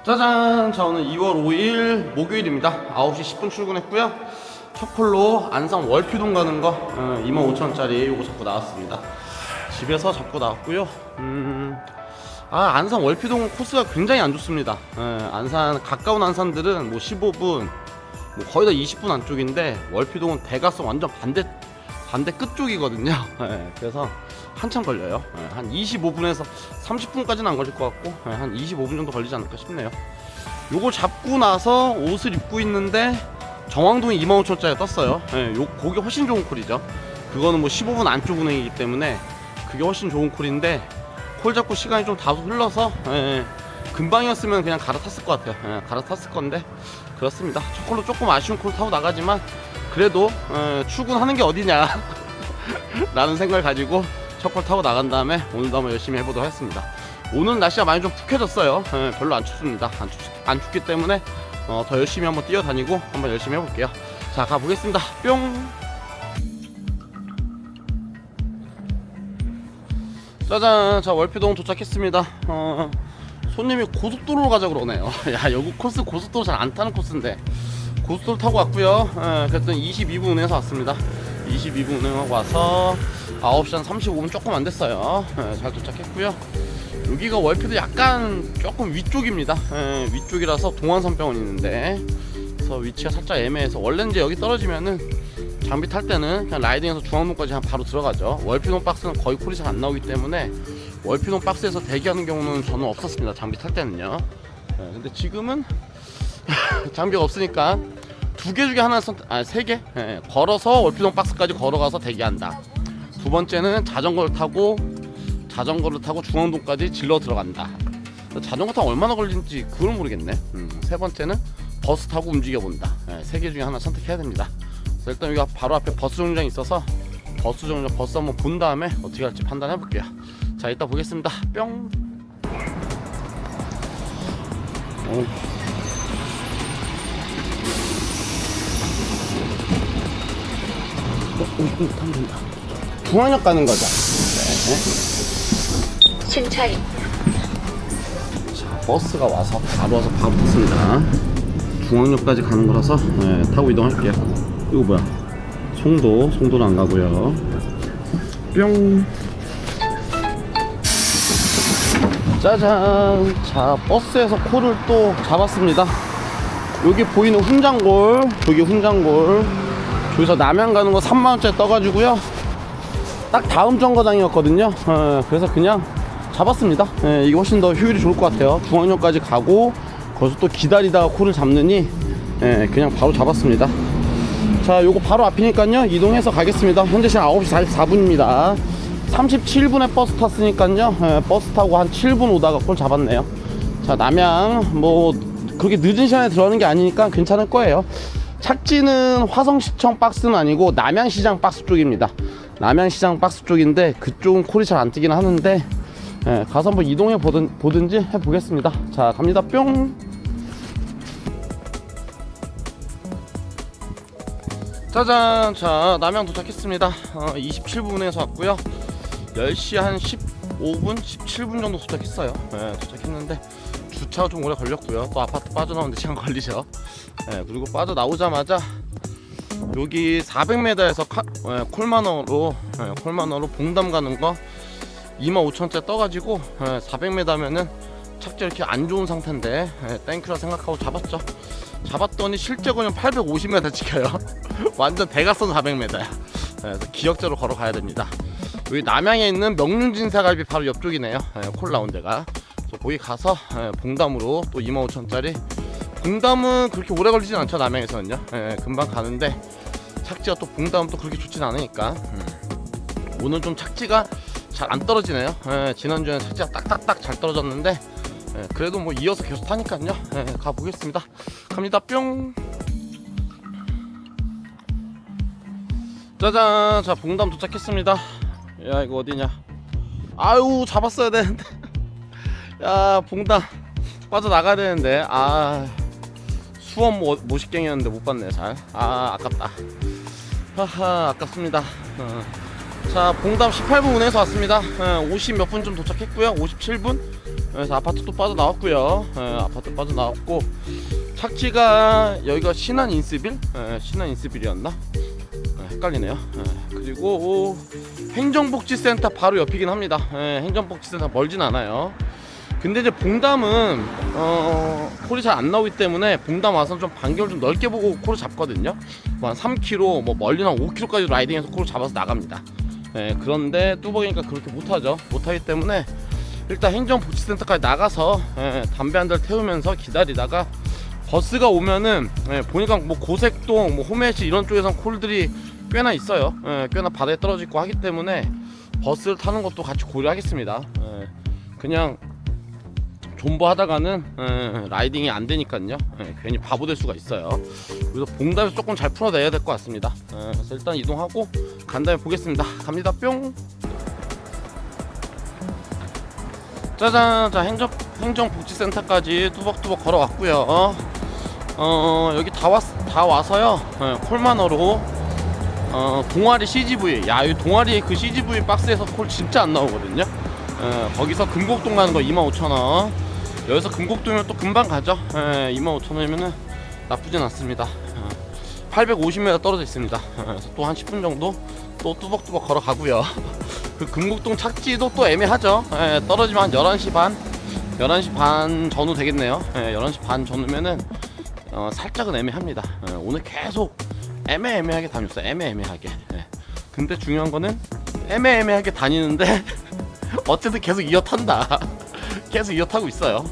짜잔! 자, 오늘 2월 5일 목요일입니다. 9시 10분 출근했고요. 첫 콜로 안산 월피동 가는 거 25,000원짜리 요거 잡고 나왔습니다. 집에서 잡고 나왔고요. 안산 월피동 코스가 굉장히 안 좋습니다. 안산 가까운 안산들은 뭐 15분, 뭐 거의 다 20분 안쪽인데 월피동은 대가성 완전 반대 끝쪽이거든요. 그래서 한참 걸려요. 한 25분에서 30분까지는 안 걸릴 것 같고 한 25분 정도 걸리지 않을까 싶네요. 요거 잡고 나서 옷을 입고 있는데 정왕동이 25,000원짜리 떴어요. 그게 훨씬 좋은 콜이죠. 그거는 뭐 15분 안쪽 운행이기 때문에 그게 훨씬 좋은 콜인데 콜 잡고 시간이 좀 다소 흘러서 금방이었으면 그냥 갈아탔을 것 같아요. 갈아탔을 건데 그렇습니다. 첫 콜로 조금 아쉬운 콜 타고 나가지만 그래도 출근하는 게 어디냐 라는 생각을 가지고 첫 콜 타고 나간 다음에 오늘도 한번 열심히 해보도록 하겠습니다. 오늘 날씨가 많이 좀 푹해졌어요. 별로 안 춥습니다. 안 춥기 때문에 더 열심히 한번 뛰어다니고 한번 열심히 해볼게요. 자, 가보겠습니다. 뿅. 짜잔. 자, 월피동 도착했습니다. 손님이 고속도로로 가자 그러네요. 야, 여기 코스 고속도로 잘 안 타는 코스인데 고속도로 타고 왔고요. 그랬더니 22분 운행해서 왔습니다. 22분 운행하고 와서 9시 한 35분 조금 안 됐어요. 잘 도착했고요. 여기가 월피도 약간 조금 위쪽입니다. 위쪽이라서 동안선병원이 있는데 그래서 위치가 살짝 애매해서 원래는 이제 여기 떨어지면은 장비 탈 때는 그냥 라이딩해서 중앙동까지 그냥 바로 들어가죠. 월피동 박스는 거의 콜이 잘 안 나오기 때문에 월피동 박스에서 대기하는 경우는 저는 없었습니다. 장비 탈 때는요. 근데 지금은 장비가 없으니까 두 개 중에 하나 세 개 걸어서 월피동 박스까지 걸어가서 대기한다. 두 번째는 자전거를 타고 중앙동까지 질러 들어간다. 자전거 타고 얼마나 걸리는지 그걸 모르겠네. 세 번째는 버스 타고 움직여 본다. 세 개 중에 하나 선택해야 됩니다. 그래서 일단 여기가 바로 앞에 버스 정류장이 있어서 버스 한번 본 다음에 어떻게 할지 판단해 볼게요. 자, 이따 보겠습니다. 뿅. 타면 된다. 중앙역 가는 거죠. 승차입니다. 자, 버스가 와서 바로 탔습니다. 중앙역까지 가는 거라서 타고 이동할게요. 이거 뭐야? 송도는 안 가고요. 뿅. 짜잔. 자, 버스에서 콜을 또 잡았습니다. 여기 보이는 훈장골, 저기서 남양 가는 거 3만원짜리 떠가지고요. 딱 다음 정거장이었거든요. 그래서 그냥 잡았습니다. 이게 훨씬 더 효율이 좋을 것 같아요. 중앙역까지 가고 거기서 또 기다리다가 콜을 잡느니 그냥 바로 잡았습니다. 자, 요거 바로 앞이니까요. 이동해서 가겠습니다. 현재 시간 9시 44분입니다 37분에 버스 탔으니까요. 버스 타고 한 7분 오다가 콜 잡았네요. 자, 남양 뭐 그렇게 늦은 시간에 들어가는 게 아니니까 괜찮을 거예요. 착지는 화성시청 박스는 아니고 남양시장 박스 쪽입니다. 남양시장 박스 쪽인데 그쪽은 콜이 잘 안 뜨긴 하는데 가서 한번 이동해 보든지 해보겠습니다. 자, 갑니다. 뿅. 짜잔. 자, 남양 도착했습니다. 27분에서 왔고요. 10시 한 15분, 17분 정도 도착했어요. 도착했는데 주차가 좀 오래 걸렸고요. 또 아파트 빠져나오는데 시간 걸리죠. 그리고 빠져나오자마자 여기 400m에서 콜만어로 봉담 가는 거 25,000원짜리 떠가지고 400m면은 착지 이렇게 안 좋은 상태인데 땡큐라 생각하고 잡았죠. 잡았더니 실제 거리는 850m 찍혀요. 완전 대각선 400m야. 그래서 기역자로 걸어가야 됩니다. 여기 남양에 있는 명륜진사갈비 바로 옆쪽이네요. 콜 나온 데가. 거기 가서 봉담으로 또 25,000원짜리. 봉담은 그렇게 오래 걸리진 않죠. 남양에서는요. 금방 가는데 착지가 또 봉담은 또 그렇게 좋진 않으니까 오늘 좀 착지가 잘 안 떨어지네요. 지난주에는 착지가 딱딱딱 잘 떨어졌는데 그래도 뭐 이어서 계속 타니까요. 가보겠습니다. 갑니다. 뿅. 짜잔. 자, 봉담 도착했습니다. 야, 이거 어디냐? 아유, 잡았어야 되는데. 야, 봉담 빠져나가야 되는데. 수원 모식갱이었는데 못 봤네 잘. 아깝다. 하하, 아깝습니다. 자, 봉담 18분 운행해서 왔습니다. 50 몇 분쯤 도착했고요. 57분. 그래서 아파트 또 빠져나왔고요. 아파트 빠져나왔고, 착지가 여기가 신안 인스빌? 신안 인스빌이었나? 헷갈리네요. 그리고 행정복지센터 바로 옆이긴 합니다. 행정복지센터 멀진 않아요. 근데 이제 봉담은 콜이 잘 안 나오기 때문에 봉담 와서 좀 반경을 좀 넓게 보고 콜을 잡거든요. 뭐 한 3km, 뭐 멀리는 한 5km까지 라이딩해서 콜을 잡아서 나갑니다. 그런데 뚜벅이니까 그렇게 못하죠. 못하기 때문에 일단 행정복지센터까지 나가서 담배 한 달 태우면서 기다리다가 버스가 오면은 보니까 뭐 고색동, 뭐 호메시 이런 쪽에선 콜들이 꽤나 있어요. 꽤나 바다에 떨어져 있고 하기 때문에 버스를 타는 것도 같이 고려하겠습니다. 그냥 존버하다가는 라이딩이 안 되니까요. 괜히 바보 될 수가 있어요. 그래서 봉담에서 조금 잘 풀어내야 될 것 같습니다. 그래서 일단 이동하고 간 다음에 보겠습니다. 갑니다. 뿅. 짜잔. 자, 행정복지센터까지 뚜벅뚜벅 걸어왔고요. 여기 다 와서요. 콜만어로 동아리 CGV. 야, 이 동아리 그 CGV 박스에서 콜 진짜 안 나오거든요. 거기서 금곡동 가는 거 25,000원. 여기서 금곡동이면 또 금방 가죠. 25,000원이면은 나쁘진 않습니다. 850m 떨어져 있습니다. 그래서 또 한 10분 정도 또 뚜벅뚜벅 걸어가고요. 그 금곡동 착지도 또 애매하죠. 떨어지면 한 11시 반 전후 되겠네요. 11시 반 전후면은 살짝은 애매합니다. 오늘 계속 애매하게 다녔어요. 애매하게. 근데 중요한 거는 애매하게 다니는데 어쨌든 계속 이어 탄다. 계속 이어 타고 있어요.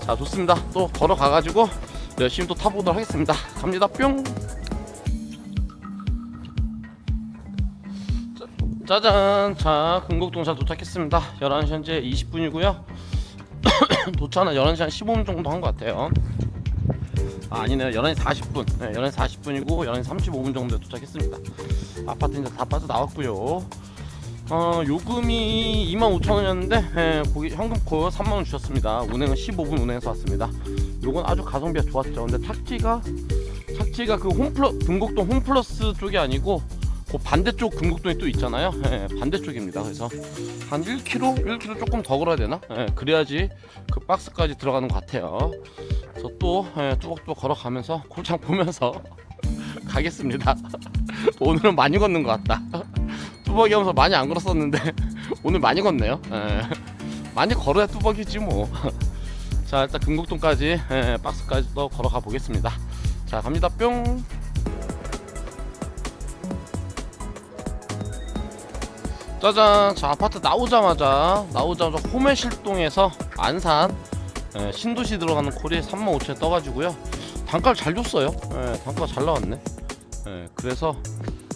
자, 좋습니다. 또 걸어가가지고 열심히 또 타보도록 하겠습니다. 갑니다. 뿅. 짜잔. 자, 금곡동 잘 도착했습니다. 11시 현재 20분이고요 도착은 11시 한 15분 정도 한 것 같아요. 아니네요. 11시 40분. 11시 40분이고 11시 35분 정도에 도착했습니다. 아파트 이제 다 빠져나왔고요. 요금이 25,000원이었는데 거기 현금콜 3만원 주셨습니다. 운행은 15분 운행해서 왔습니다. 요건 아주 가성비가 좋았죠. 근데 착지가 그 금곡동 홈플러스 쪽이 아니고 그 반대쪽 금곡동이 또 있잖아요. 반대쪽입니다. 그래서 한 1km 조금 더 걸어야 되나? 그래야지 그 박스까지 들어가는 것 같아요. 그래서 또 뚜벅뚜벅 걸어가면서 콜장 보면서 가겠습니다. 오늘은 많이 걷는 것 같다. 뚜벅이 하면서 많이 안 걸었었는데 오늘 많이 걷네요. 많이 걸어야 뚜벅이지 뭐. 자, 일단 금곡동까지 박스까지 또 걸어가 보겠습니다. 자, 갑니다. 뿅. 짜잔. 자, 아파트 나오자마자 호메실동에서 안산 신도시 들어가는 콜이 35,000원 떠가지고요. 단가를 잘 줬어요. 단가가 잘 나왔네. 그래서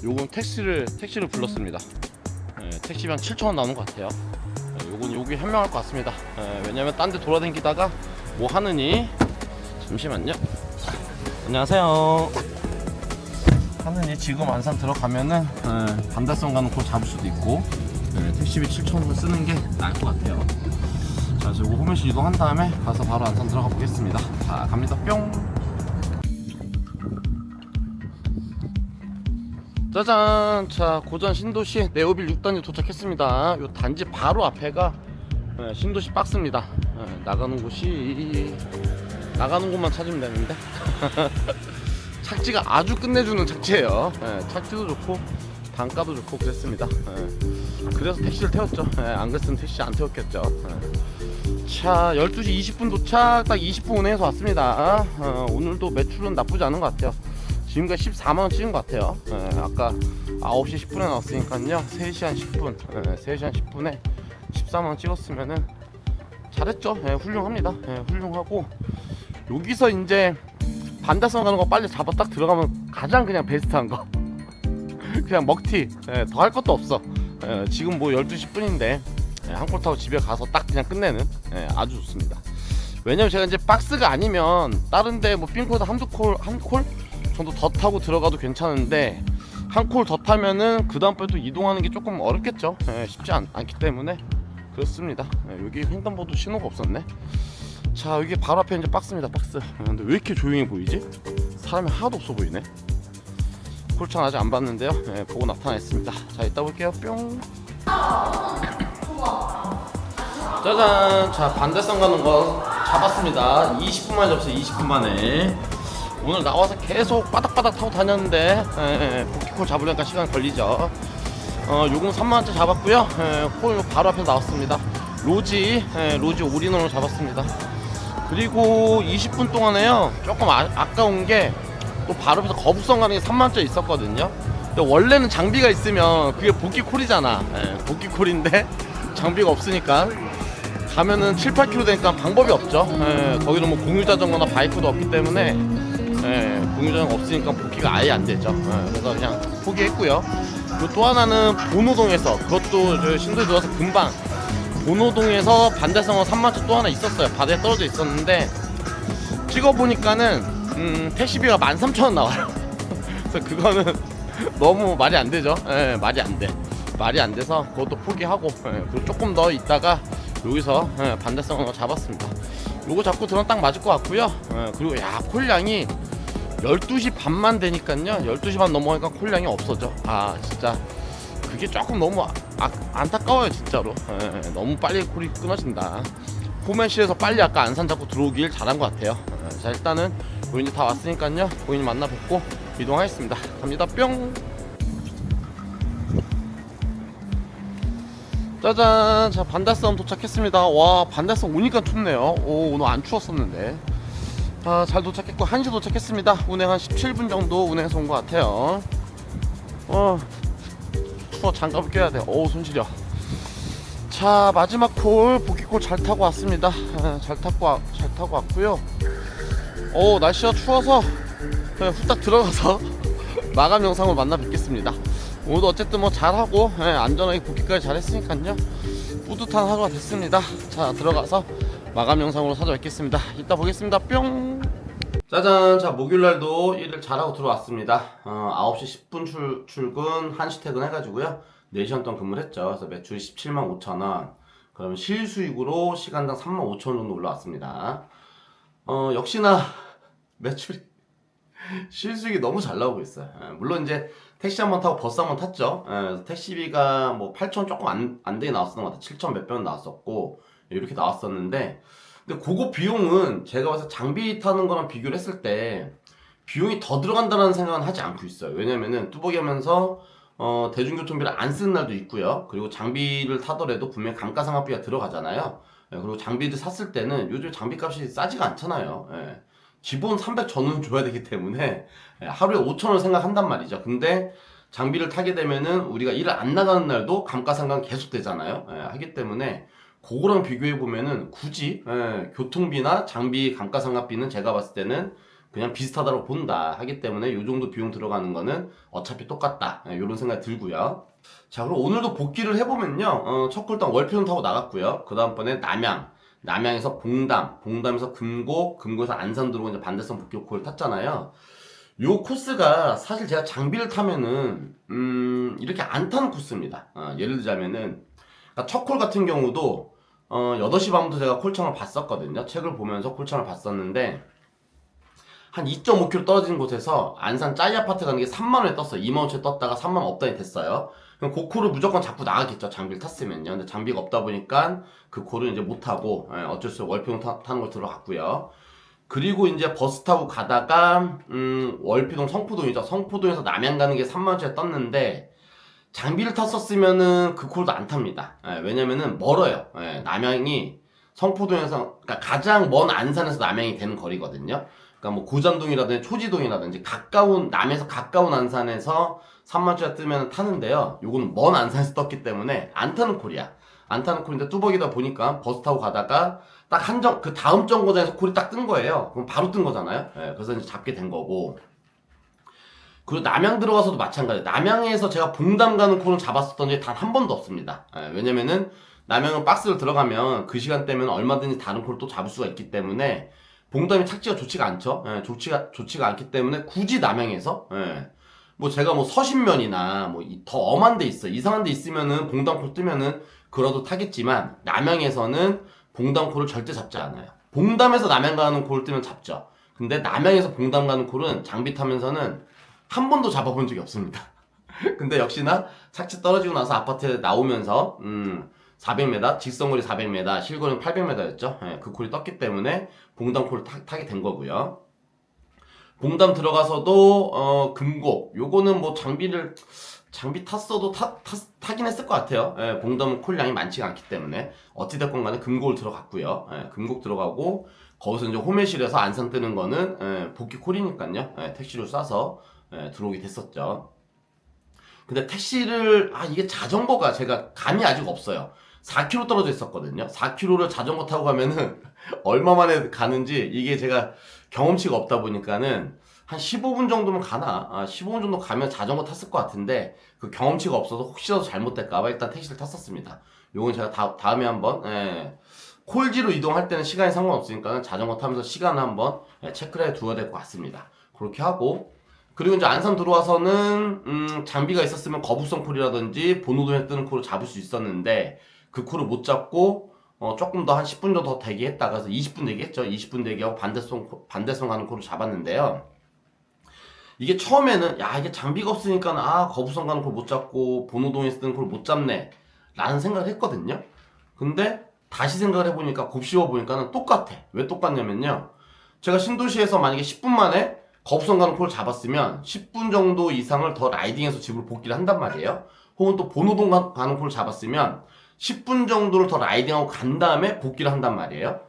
요건 택시를 불렀습니다. 택시비 한 7,000원 나오는 것 같아요. 요게 현명할 것 같습니다. 왜냐면 딴 데 돌아다니다가 뭐 하느니. 잠시만요. 안녕하세요. 하느니 지금 안산 들어가면은 반달성 가는 콜 잡을 수도 있고 택시비 7,000원 쓰는 게 나을 것 같아요. 자, 그래서 요거 호메시 이동한 다음에 가서 바로 안산 들어가 보겠습니다. 자, 갑니다. 뿅. 짜잔. 자, 고전 신도시 네오빌 6단지 도착했습니다. 요 단지 바로 앞에가 신도시 박스입니다. 나가는 곳만 찾으면 되는데 착지가 아주 끝내주는 착지예요. 착지도 좋고 단가도 좋고 그랬습니다. 그래서 택시를 태웠죠. 안 그랬으면 택시 안 태웠겠죠. 자, 12시 20분 도착. 딱 20분 운행해서 왔습니다. 오늘도 매출은 나쁘지 않은 것 같아요. 지금까지 14만원 찍은 것 같아요. 아까 9시 10분에 나왔으니까요. 3시 한 10분 3시 한 10분에 14만원 찍었으면은 잘했죠. 훌륭합니다. 훌륭하고 여기서 이제 반달성 가는 거 빨리 잡아 딱 들어가면 가장 그냥 베스트한 거. 그냥 먹튀. 더 할 것도 없어. 지금 뭐 12시 분인데 한 콜 타고 집에 가서 딱 그냥 끝내는 아주 좋습니다. 왜냐면 제가 이제 박스가 아니면 다른데 뭐 핀코드 한 콜 정도 더 타고 들어가도 괜찮은데 한 콜 더 타면은 그 다음번에 또 이동하는 게 조금 어렵겠죠. 쉽지 않기 때문에 그렇습니다. 여기 횡단보도 신호가 없었네. 자, 여기 바로 앞에 이제 박스입니다. 박스. 근데 왜 이렇게 조용히 보이지? 사람이 하나도 없어 보이네. 콜창 아직 안 봤는데요. 예, 보고 나타나겠습니다. 자, 이따 볼게요. 뿅. 짜잔. 자, 반대선 가는 거 잡았습니다. 20분 만에 잡았어요. 20분 만에. 오늘 나와서 계속 바닥바닥 타고 다녔는데 복귀콜 잡으려니까 시간 걸리죠. 요금 3만원짜리 잡았고요. 콜 바로 앞에서 나왔습니다. 로지 올인원으로 잡았습니다. 그리고 20분 동안에요, 조금 아까운 게 또 바로 앞에서 거북선 가는 게 3만원짜리 있었거든요. 근데 원래는 장비가 있으면 그게 복귀콜이잖아. 복귀콜인데 장비가 없으니까 가면은 7, 8km 되니까 방법이 없죠. 거기는 뭐 공유자전거나 바이크도 없기 때문에 공유자전거 없으니까 복귀가 아예 안 되죠. 그래서 그냥 포기했고요. 그리고 또 하나는 본호동에서, 그것도 신도에 들어와서 금방 본호동에서 반대성어 3만원 또 하나 있었어요. 바다에 떨어져 있었는데 찍어보니까는 택시비가 13,000원 나와요. 그래서 그거는 너무 말이 안 되죠. 말이 안 돼. 말이 안 돼서 그것도 포기하고, 그리고 조금 더 있다가 여기서 반대성어 잡았습니다. 요거 잡고 들어는 딱 맞을 것 같고요. 그리고 야, 콜량이 12시 반만 되니까요, 12시 반 넘어가니까 콜량이 없어져. 아, 진짜 그게 조금 너무 안타까워요, 진짜로. 너무 빨리 콜이 끊어진다. 포메시에서 빨리 아까 안산 잡고 들어오길 잘한 것 같아요. 자, 일단은 고객님 다 왔으니까요, 고객님 만나 뵙고 이동하겠습니다. 갑니다. 뿅. 짜잔. 자, 반대섬 도착했습니다. 와, 반대섬 오니까 춥네요. 오늘 안 추웠었는데. 자, 잘 도착했고 1시 도착했습니다. 운행 한 17분 정도 운행해서 온 것 같아요. 추워. 장갑을 껴야 돼. 손 시려. 자, 마지막 콜, 복귀콜 잘 타고 왔습니다. 잘 타고 왔고요. 날씨가 추워서 그냥 후딱 들어가서 마감 영상으로 만나 뵙겠습니다. 오늘도 어쨌든 뭐 잘하고 안전하게 복귀까지 잘했으니까요, 뿌듯한 하루가 됐습니다. 자, 들어가서 마감 영상으로 찾아뵙겠습니다. 이따 보겠습니다. 뿅. 짜잔. 자, 목요일날도 일을 잘하고 들어왔습니다. 9시 10분 출근, 1시 퇴근 해가지고요, 4시간 동안 근무를 했죠. 그래서 매출이 17만 5천원, 그러면 실수익으로 시간당 3만 5천원 정도 올라왔습니다. 역시나 매출이 실수익이 너무 잘 나오고 있어요. 물론 이제 택시 한번 타고 버스 한번 탔죠. 택시비가 뭐 8,000원 조금 안 되게 나왔었던 것 같아요. 7,000 몇백 원 나왔었고 이렇게 나왔었는데, 근데 그거 비용은 제가 봐서 장비 타는 거랑 비교를 했을 때 비용이 더 들어간다는 생각은 하지 않고 있어요. 왜냐면은 뚜벅이 하면서 대중교통비를 안 쓰는 날도 있고요. 그리고 장비를 타더라도 분명히 감가상각비가 들어가잖아요. 그리고 장비를 샀을 때는 요즘 장비값이 싸지가 않잖아요. 기본 300 전후는 줘야 되기 때문에 하루에 5,000원 생각한단 말이죠. 근데 장비를 타게 되면은 우리가 일을 안 나가는 날도 감가상각 계속 되잖아요. 하기 때문에 그거랑 비교해 보면은 굳이 교통비나 장비 감가상각비는 제가 봤을 때는 그냥 비슷하다고 본다 하기 때문에 요 정도 비용 들어가는 거는 어차피 똑같다, 이런 생각이 들고요. 자, 그럼 오늘도 복귀를 해보면요, 첫 콜당 월표는 타고 나갔고요. 그 다음번에 남양에서 봉담에서 금고에서 안산 들어오고 이제 반대선 복귀콜 탔잖아요. 요 코스가 사실 제가 장비를 타면은 이렇게 안 타는 코스입니다. 예를 들자면은 첫 콜 같은 경우도 8시 반부터 제가 콜창을 봤었거든요. 책을 보면서 콜창을 봤었는데 한 2.5km 떨어진 곳에서 안산 짜이 아파트 가는 게 3만원에 떴어요. 2만원치 떴다가 3만원 업다운이 됐어요. 그럼 그 콜을 무조건 잡고 나가겠죠, 장비를 탔으면요. 근데 장비가 없다 보니까 그 콜을 이제 못하고 어쩔 수 없이 월평 타는 걸 들어갔고요. 그리고 이제 버스 타고 가다가 월피동 성포동이죠. 성포동에서 남양 가는 게 3만원짜리 떴는데 장비를 탔었으면은 그 콜도 안 탑니다. 왜냐면은 멀어요. 남양이 성포동에서, 그러니까 가장 먼 안산에서 남양이 되는 거리거든요. 그러니까 뭐 고잔동이라든지 초지동이라든지 남에서 가까운 안산에서 3만원짜리 뜨면 타는데요, 요거는 먼 안산에서 떴기 때문에 안 타는 콜이야. 안 타는 콜인데 뚜벅이다 보니까 버스 타고 가다가 딱 그 다음 정거장에서 콜이 딱 뜬 거예요. 그럼 바로 뜬 거잖아요. 그래서 이제 잡게 된 거고. 그리고 남양 들어가서도 마찬가지예요. 남양에서 제가 봉담 가는 콜을 잡았었던 적이 단 한 번도 없습니다. 왜냐면은 남양은 박스를 들어가면 그 시간대면 얼마든지 다른 콜을 또 잡을 수가 있기 때문에 봉담이 착지가 좋지가 않죠. 좋지가 않기 때문에 굳이 남양에서 뭐 제가 뭐 서신면이나 뭐 더 엄한 데 있어, 이상한 데 있으면은 봉담콜 뜨면은 그러도 타겠지만 남양에서는 봉담콜을 절대 잡지 않아요. 봉담에서 남양 가는 콜을 뜨면 잡죠. 근데 남양에서 봉담 가는 콜은 장비 타면서는 한 번도 잡아본 적이 없습니다. 근데 역시나 착지 떨어지고 나서 아파트에 나오면서 400m, 직선거리 400m, 실거리는 800m였죠. 예, 그 콜이 떴기 때문에 봉담 콜을 타게 된 거고요. 봉담 들어가서도 금곡 요거는 뭐 장비 탔어도 타긴 했을 것 같아요. 예, 봉담 콜량이 많지가 않기 때문에 어찌됐건 간에 금곡을 들어갔고요. 예, 금곡 들어가고 거기서 이제 호매실에서 안산 뜨는 거는 복귀 콜이니까요. 예, 택시를 쏴서 들어오게 됐었죠. 근데 택시를 이게 자전거가 제가 감이 아직 없어요. 4km 떨어져 있었거든요. 4km를 자전거 타고 가면은 얼마 만에 가는지 이게 제가 경험치가 없다 보니까는 한 15분 정도면 가나? 15분 정도 가면 자전거 탔을 것 같은데 그 경험치가 없어서 혹시라도 잘못될까봐 일단 택시를 탔었습니다. 요건 제가 다음에 한번 콜지로 이동할 때는 시간이 상관없으니까 자전거 타면서 시간을 한번 체크를 해 두어야 될 것 같습니다. 그렇게 하고 그리고 이제 안산 들어와서는 장비가 있었으면 거북선 콜이라든지 본호도에 뜨는 콜을 잡을 수 있었는데 그 콜을 못 잡고 조금 더 한 10분 정도 더 대기했다가 그래서 20분 대기했죠. 20분 대기하고 반대선 가는 콜을 잡았는데요. 이게 처음에는 이게 장비가 없으니까 거북선 가는 콜 못 잡고 본호동에서 뜨는 콜 못 잡네 라는 생각을 했거든요. 근데 다시 생각을 해보니까 곱씹어 보니까는 똑같아. 왜 똑같냐면요, 제가 신도시에서 만약에 10분 만에 거북선 가는 콜을 잡았으면 10분 정도 이상을 더 라이딩해서 집으로 복귀를 한단 말이에요. 혹은 또 본호동 가는 콜을 잡았으면 10분 정도를 더 라이딩하고 간 다음에 복귀를 한단 말이에요.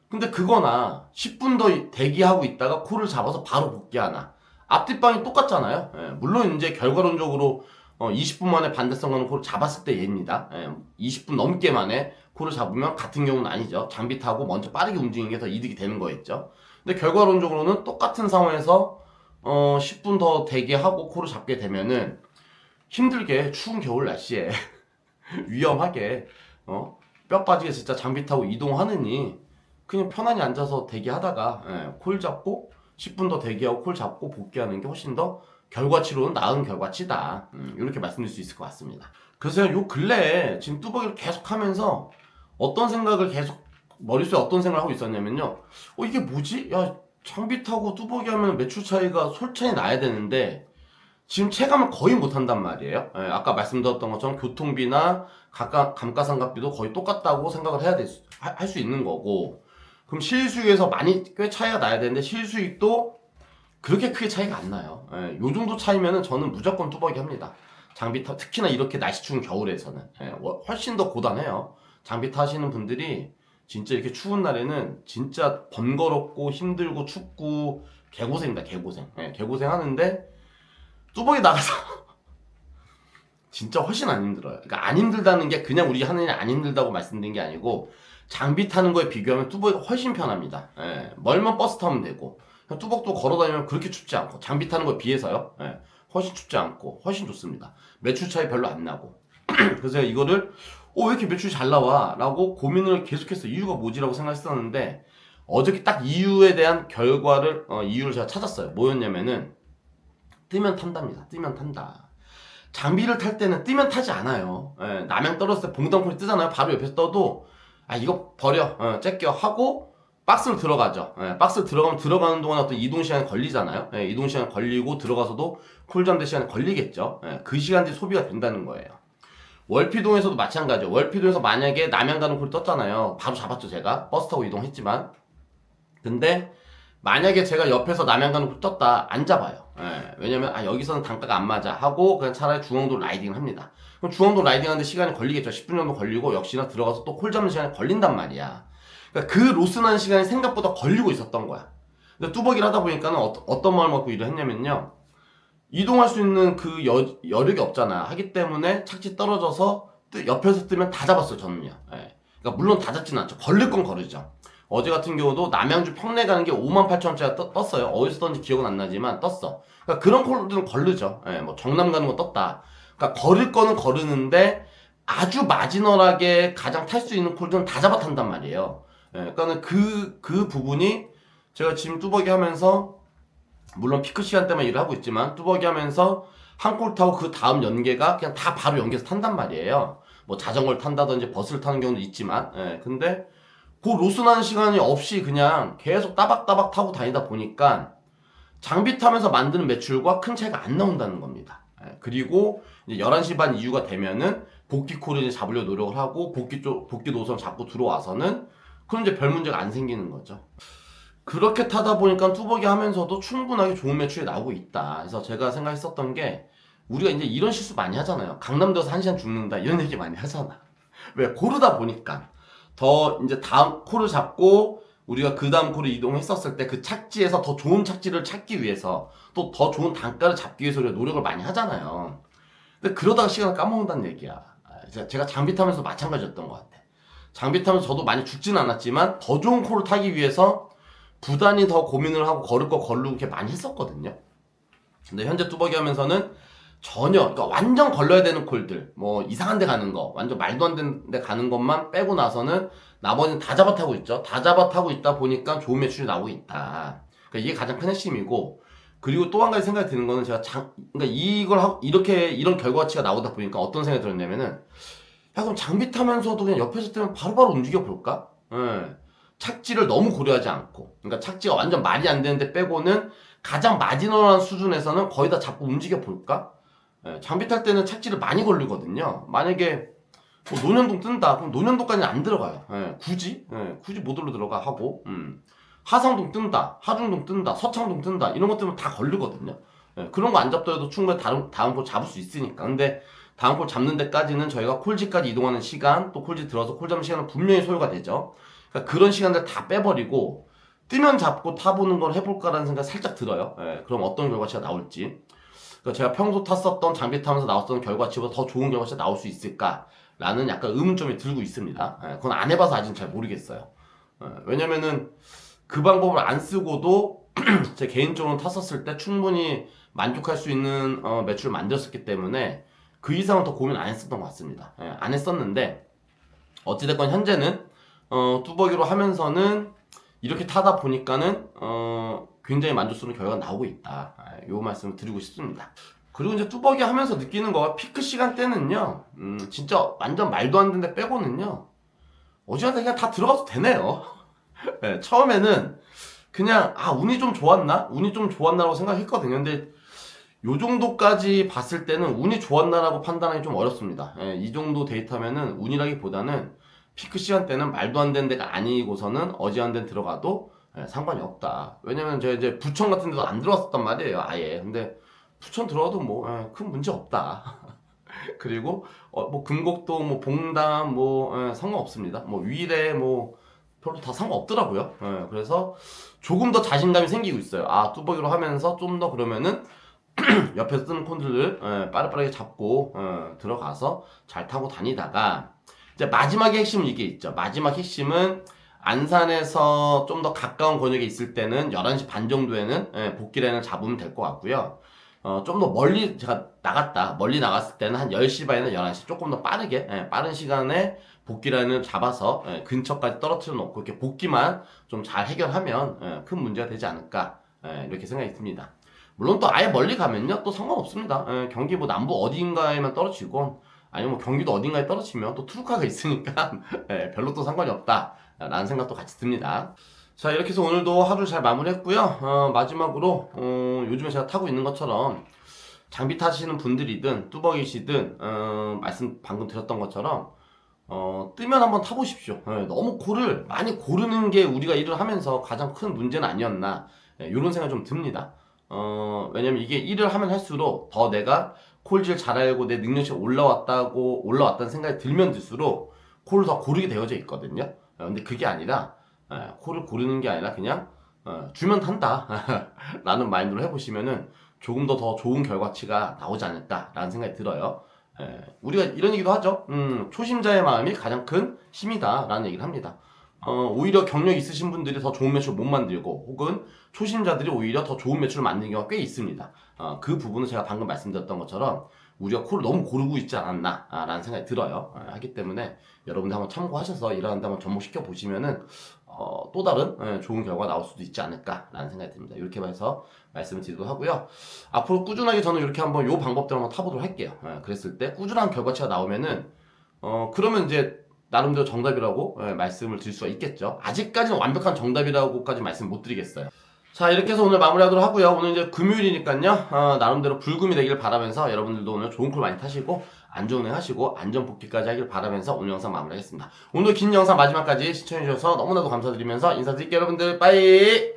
근데 그거나 10분 더 대기하고 있다가 콜을 잡아서 바로 복귀하나 앞뒷방이 똑같잖아요. 물론 이제 결과론적으로 20분 만에 반대선 가는 콜을 잡았을 때 얘입니다. 20분 넘게 만에 콜을 잡으면 같은 경우는 아니죠. 장비 타고 먼저 빠르게 움직이는 게 더 이득이 되는 거였죠. 근데 결과론적으로는 똑같은 상황에서 10분 더 대기하고 콜을 잡게 되면은 힘들게 추운 겨울 날씨에 위험하게 뼈 빠지게 진짜 장비 타고 이동하느니 그냥 편안히 앉아서 대기하다가 콜 잡고 10분 더 대기하고 콜 잡고 복귀하는 게 훨씬 더 결과치로는 나은 결과치다. 이렇게 말씀드릴 수 있을 것 같습니다. 그래서 요 근래에 지금 뚜벅이를 계속 하면서 어떤 생각을 계속 머릿속에 어떤 생각을 하고 있었냐면요, 이게 뭐지? 야, 장비 타고 뚜벅이 하면 매출 차이가 솔찬히 나야 되는데 지금 체감을 거의 못한단 말이에요. 아까 말씀드렸던 것처럼 교통비나 감가상각비도 거의 똑같다고 생각을 할 수 있는 거고, 그럼 실수익에서 꽤 차이가 나야 되는데 실수익도 그렇게 크게 차이가 안 나요. 요 정도 차이면은 저는 무조건 뚜벅이 합니다. 특히나 이렇게 날씨 추운 겨울에서는 훨씬 더 고단해요. 장비 타시는 분들이 진짜 이렇게 추운 날에는 진짜 번거롭고 힘들고 춥고 개고생입니다. 개고생 하는데 뚜벅이 나가서 진짜 훨씬 안 힘들어요. 그러니까 안 힘들다는 게 그냥 우리 하는 일 안 힘들다고 말씀드린 게 아니고 장비 타는 거에 비교하면 뚜벅이가 훨씬 편합니다. 멀면 버스 타면 되고 뚜벅도 걸어다니면 그렇게 춥지 않고 장비 타는 거에 비해서요. 훨씬 춥지 않고 훨씬 좋습니다. 매출 차이 별로 안 나고 그래서 이거를 왜 이렇게 매출이 잘 나와? 라고 고민을 계속했어요. 이유가 뭐지라고 생각했었는데 어저께 딱 이유에 대한 이유를 제가 찾았어요. 뭐였냐면은 뜨면 탄답니다. 뜨면 탄다. 장비를 탈 때는 뜨면 타지 않아요. 남양 떨어졌을 때 봉담콜이 뜨잖아요. 바로 옆에서 떠도 이거 버려, 째껴 하고 박스로 들어가죠. 박스로 들어가면 들어가는 동안 어떤 이동 시간이 걸리잖아요. 이동 시간 걸리고 들어가서도 쿨잠대 시간이 걸리겠죠. 그 시간들이 소비가 된다는 거예요. 월피동에서도 마찬가지죠. 월피동에서 만약에 남양 가는 콜이 떴잖아요. 바로 잡았죠. 제가 버스 타고 이동했지만, 근데 만약에 제가 옆에서 남양 가는 콜 떴다, 안 잡아요. 왜냐면 여기서는 단가가 안 맞아 하고 그냥 차라리 중앙도 라이딩을 합니다. 그럼 중앙도 라이딩하는데 시간이 걸리겠죠. 10분 정도 걸리고 역시나 들어가서 또 콜 잡는 시간이 걸린단 말이야. 그러니까 그 로스나는 시간이 생각보다 걸리고 있었던 거야. 근데 뚜벅이를 하다 보니까는 어떤 마음을 갖고 일을 했냐면요, 이동할 수 있는 그 여력이 없잖아. 하기 때문에 착지 떨어져서 옆에서 뜨면 다 잡았어요. 저는요. 그러니까 물론 다 잡지는 않죠. 걸릴 건 거르죠. 어제 같은 경우도 남양주 평내 가는 게 58,000원짜리가 떴어요. 어디서 떴는지 기억은 안 나지만 떴어. 그러니까 그런 콜들은 거르죠. 뭐 정남 가는 거 떴다. 그러니까 거를 거는 거르는데 아주 마지널하게 가장 탈 수 있는 콜들은 다 잡아 탄단 말이에요. 그러니까는 그 부분이 제가 지금 뚜벅이 하면서 물론 피크 시간대만 일을 하고 있지만 뚜벅이 하면서 한 콜 타고 그 다음 연계가 그냥 다 바로 연계해서 탄단 말이에요. 뭐 자전거를 탄다든지 버스를 타는 경우도 있지만, 근데 그 로스나는 시간이 없이 그냥 계속 따박따박 타고 다니다 보니까 장비 타면서 만드는 매출과 큰 차이가 안 나온다는 겁니다. 그리고 이제 11시 반 이후가 되면은 복귀 콜을 이제 잡으려 노력을 하고 복귀 노선 잡고 들어와서는 그럼 이제 별 문제가 안 생기는 거죠. 그렇게 타다 보니까 뚜벅이 하면서도 충분하게 좋은 매출이 나오고 있다. 그래서 제가 생각했었던 게 우리가 이제 이런 실수 많이 하잖아요. 강남도에서 1시간 죽는다 이런 얘기 많이 하잖아. 왜? 고르다 보니까 더 이제 다음 콜을 잡고 우리가 그 다음 콜을 이동했었을 때 그 착지에서 더 좋은 착지를 찾기 위해서 또 더 좋은 단가를 잡기 위해서 우리가 노력을 많이 하잖아요. 근데 그러다가 시간을 까먹는다는 얘기야. 제가 장비 타면서 마찬가지였던 것 같아. 장비 타면서 저도 많이 죽진 않았지만 더 좋은 콜을 타기 위해서 부단히 더 고민을 하고 걸을 거 걸르고 이렇게 많이 했었거든요. 근데 현재 뚜벅이 하면서는 전혀, 그러니까 완전 걸러야 되는 콜들, 뭐 이상한 데 가는 거, 완전 말도 안 되는 데 가는 것만 빼고 나서는 나머지는 다 잡아 타고 있죠. 다 잡아 타고 있다 보니까 좋은 매출이 나오고 있다. 그러니까 이게 가장 큰 핵심이고, 그리고 또 한 가지 생각이 드는 거는 제가 그러니까 이걸 하고 이렇게 이런 결과치가 나오다 보니까 어떤 생각이 들었냐면은, 야 그럼 장비 타면서도 그냥 옆에서 뜨면 바로바로 움직여 볼까? 예. 착지를 너무 고려하지 않고, 그러니까 착지가 완전 말이 안 되는데 빼고는 가장 마지노한 수준에서는 거의 다 잡고 움직여 볼까? 예, 장비 탈 때는 착지를 많이 걸리거든요. 만약에 뭐 논현동 뜬다, 그럼 논현동까지는 안 들어가요. 굳이 모듈로 들어가 하고, 하상동 뜬다, 하중동 뜬다, 서창동 뜬다 이런 것 때문에 다 걸리거든요. 그런 거 안 잡더라도 충분히 다음 콜 잡을 수 있으니까. 근데 다음 콜 잡는 데까지는 저희가 콜지까지 이동하는 시간, 또 콜지 들어서 콜 잡는 시간은 분명히 소요가 되죠. 그러니까 그런 시간들 다 빼버리고 뜨면 잡고 타보는 걸 해볼까라는 생각이 살짝 들어요. 그럼 어떤 결과치가 나올지. 그러니까 제가 평소 탔었던 장비 타면서 나왔던 결과치보다 더 좋은 결과치가 나올 수 있을까라는 약간 의문점이 들고 있습니다. 그건 안 해봐서 아직은 잘 모르겠어요. 왜냐면은 그 방법을 안 쓰고도 제 개인적으로 탔었을 때 충분히 만족할 수 있는 매출을 만들었기 때문에 그 이상은 더 고민 안 했었던 것 같습니다. 안 했었는데 어찌됐건 현재는 뚜벅이로 하면서는 이렇게 타다 보니까는 굉장히 만족스러운 결과가 나오고 있다. 요 말씀을 드리고 싶습니다. 그리고 이제 뚜벅이 하면서 느끼는 거가 피크 시간대는요, 진짜 완전 말도 안 되는데 빼고는요, 어지간하면 그냥 다 들어가도 되네요. 네, 처음에는 그냥 운이 좀 좋았나? 운이 좀 좋았나라고 생각했거든요. 근데 요 정도까지 봤을 때는 운이 좋았나라고 판단하기 좀 어렵습니다. 이 정도 데이터면은 운이라기보다는 피크 시간대는 말도 안 되는 데가 아니고서는 어지간한 데 들어가도 상관이 없다. 왜냐면 제가 이제 부천 같은 데도 안 들어갔었단 말이에요, 아예. 근데 부천 들어가도 뭐 큰 문제 없다. 그리고 뭐 금곡도 뭐 봉담 뭐 상관없습니다. 뭐 위례 뭐 별로 다 상관없더라고요. 그래서 조금 더 자신감이 생기고 있어요. 뚜벅이로 하면서 좀 더 그러면은 옆에서 뜨는 콘들을 빠르게 잡고 들어가서 잘 타고 다니다가 이제 마지막의 핵심은 이게 있죠. 마지막 핵심은 안산에서 좀 더 가까운 권역에 있을 때는 11시 반 정도에는 복귀 라인을 잡으면 될 것 같고요. 좀 더 멀리 제가 멀리 나갔을 때는 한 10시 반이나 11시 조금 더 빠른 시간에 복귀 라인을 잡아서 근처까지 떨어뜨려 놓고 이렇게 복귀만 좀 잘 해결하면 큰 문제가 되지 않을까 이렇게 생각이 듭니다. 물론 또 아예 멀리 가면요 또 상관없습니다. 경기 뭐 남부 어딘가에만 떨어지건 아니면 뭐 경기도 어딘가에 떨어지면 또 투루카가 있으니까 별로 또 상관이 없다 라는 생각도 같이 듭니다. 자, 이렇게 해서 오늘도 하루를 잘 마무리했고요. 마지막으로 요즘에 제가 타고 있는 것처럼 장비 타시는 분들이든 뚜벅이시든 말씀 방금 드렸던 것처럼 뜨면 한번 타보십시오. 너무 콜을 많이 고르는 게 우리가 일을 하면서 가장 큰 문제는 아니었나 이런 생각이 좀 듭니다. 왜냐면 이게 일을 하면 할수록 더 내가 콜질 잘 알고 내 능력치 올라왔다는 생각이 들면 들수록 콜을 더 고르게 되어져 있거든요. 근데 그게 아니라 콜을 고르는 게 아니라 그냥 주면 탄다 라는 마인드로 해보시면은 조금 더 좋은 결과치가 나오지 않을까라는 생각이 들어요. 우리가 이런 얘기도 하죠. 초심자의 마음이 가장 큰 힘이다 라는 얘기를 합니다. 오히려 경력 있으신 분들이 더 좋은 매출을 못 만들고 혹은 초심자들이 오히려 더 좋은 매출을 만드는 경우가 꽤 있습니다. 그 부분은 제가 방금 말씀드렸던 것처럼 우리가 콜을 너무 고르고 있지 않았나 라는 생각이 들어요. 하기 때문에 여러분들 한번 참고하셔서 일하는데 한번 접목시켜 보시면은 또 다른 좋은 결과가 나올 수도 있지 않을까 라는 생각이 듭니다. 이렇게 해서 말씀을 드리도록 하고요. 앞으로 꾸준하게 저는 이렇게 한번 요 방법대로 한번 타보도록 할게요. 그랬을 때 꾸준한 결과치가 나오면은 그러면 이제 나름대로 정답이라고 말씀을 드릴 수가 있겠죠. 아직까지는 완벽한 정답이라고까지 말씀 못 드리겠어요. 자, 이렇게 해서 오늘 마무리하도록 하고요. 오늘 이제 금요일이니까요. 나름대로 불금이 되길 바라면서 여러분들도 오늘 좋은 콜 많이 타시고 안전운행 하시고 안전복귀까지 하길 바라면서 오늘 영상 마무리하겠습니다. 오늘 긴 영상 마지막까지 시청해주셔서 너무나도 감사드리면서 인사드릴게요, 여러분들. 빠이.